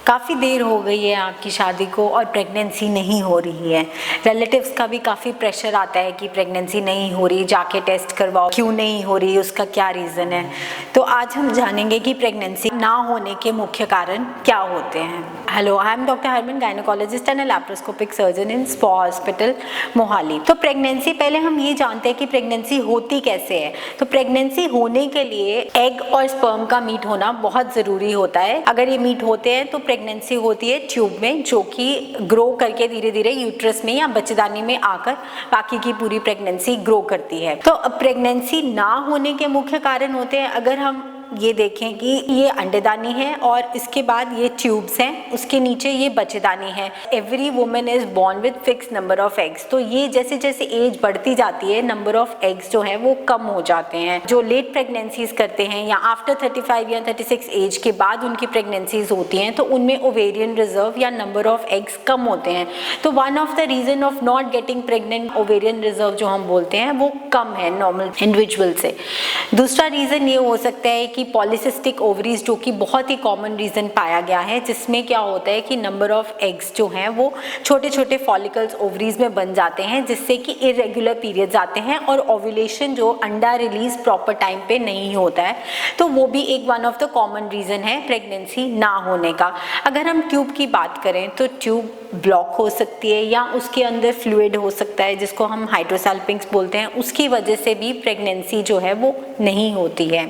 काफ़ी देर हो गई है आपकी शादी को और प्रेगनेंसी नहीं हो रही है। रिलेटिव्स का भी काफ़ी प्रेशर आता है कि प्रेगनेंसी नहीं हो रही, जाके टेस्ट करवाओ, क्यों नहीं हो रही, उसका क्या रीज़न है। तो आज हम जानेंगे कि प्रेगनेंसी ना होने के मुख्य कारण क्या होते हैं। Hello, I am doctor Harman, gynaecologist and laparoscopic surgeon in spa hospital Mohali. तो प्रेगनेंसी, पहले हम ये जानते हैं कि प्रेगनेंसी होती कैसे है। तो प्रेगनेंसी होने के लिए एग और स्पर्म का मीट होना बहुत ज़रूरी होता है। अगर ये मीट होते हैं तो प्रेगनेंसी होती है ट्यूब में, जो कि ग्रो करके धीरे धीरे यूट्रस में या बच्चेदानी में आकर बाकी की पूरी प्रेगनेंसी ग्रो करती है। तो प्रेगनेंसी ना होने के मुख्य कारण होते हैं, अगर हम ये देखें कि ये अंडेदानी है और इसके बाद ये ट्यूब्स हैं, उसके नीचे ये बच्चेदानी है। Every women is born with fix number of eggs. तो ये जैसे जैसे एज बढ़ती जाती है, नंबर ऑफ एग्स जो है वो कम हो जाते हैं। जो लेट प्रेगनेंसीज करते हैं या आफ्टर 35 या 36 एज के बाद उनकी प्रेगनेंसीज होती हैं, तो उनमें ओवेरियन रिजर्व या नंबर ऑफ एग्स कम होते हैं। तो one of the reason of not getting pregnant, ovarian reserve जो हम बोलते हैं वो कम है नॉर्मल इंडिविजुअल से। दूसरा रीजन ये हो सकता है कि पॉलीसिस्टिक ओवरीज, जो कि बहुत ही कॉमन रीजन पाया गया है, जिसमें क्या होता है कि नंबर ऑफ एग्स जो हैं वो छोटे छोटे फॉलिकल्स ओवरीज में बन जाते हैं, जिससे कि इरेगुलर पीरियड्स आते हैं और ओव्यूलेशन जो अंडा रिलीज प्रॉपर टाइम पे नहीं होता है। तो वो भी एक one of the common reason है प्रेगनेंसी ना होने का। अगर हम ट्यूब की बात करें तो ट्यूब ब्लॉक हो सकती है या उसके अंदर फ्लूइड हो सकता है, जिसको हम हाइड्रोसल्फिंक्स बोलते हैं, उसकी वजह से भी प्रेगनेंसी जो है वो नहीं होती है।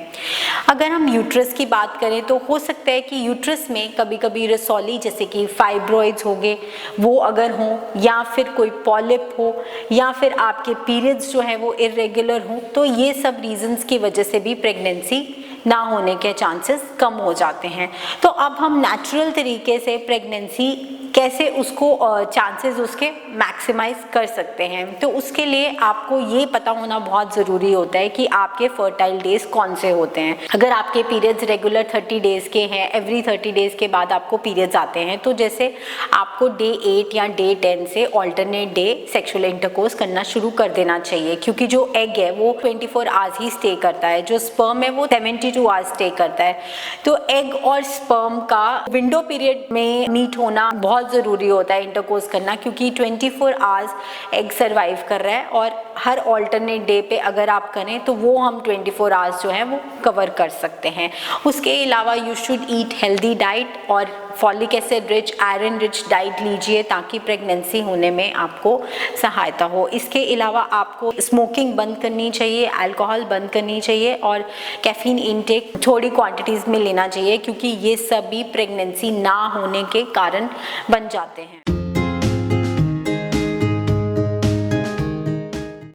अगर हम यूट्रस की बात करें तो हो सकता है कि यूट्रस में कभी कभी रसौली जैसे कि फाइब्रॉइड्स हो गए वो अगर हों, या फिर कोई पॉलिप हो, या फिर आपके पीरियड्स जो है वो इरेगुलर हों, तो ये सब रीजंस की वजह से भी प्रेगनेंसी ना होने के चांसेस कम हो जाते हैं। तो अब हम नेचुरल तरीके से प्रेगनेंसी कैसे उसको चांसेस उसके मैक्सिमाइज कर सकते हैं, तो उसके लिए आपको ये पता होना बहुत ज़रूरी होता है कि आपके फर्टाइल डेज कौन से होते हैं। अगर आपके पीरियड्स रेगुलर 30 डेज़ के हैं, एवरी 30 डेज़ के बाद आपको पीरियड्स आते हैं, तो जैसे आपको डे 8 या डे 10 से ऑल्टरनेट डे सेक्सुअल इंटरकोर्स करना शुरू कर देना चाहिए, क्योंकि जो एग है वो 24 आवर्स ही स्टे करता है, जो स्पर्म है वो 72 आवर्स स्टे करता है। तो एग और स्पर्म का विंडो पीरियड में मीट होना बहुत ज़रूरी होता है, इंटरकोर्स करना, क्योंकि 24 आवर्स एग सर्वाइव कर रहा है और हर ऑल्टरनेट डे पे अगर आप करें तो वो हम 24 आवर्स जो है वो कवर कर सकते हैं। उसके अलावा you should eat healthy diet और folic acid rich, iron rich diet लीजिए, ताकि प्रेगनेंसी होने में आपको सहायता हो। इसके अलावा आपको स्मोकिंग बंद करनी चाहिए, अल्कोहल बंद करनी चाहिए और कैफीन इनटेक थोड़ी क्वांटिटीज़ में लेना चाहिए, क्योंकि ये सभी प्रेगनेंसी ना होने के कारण बन जाते हैं।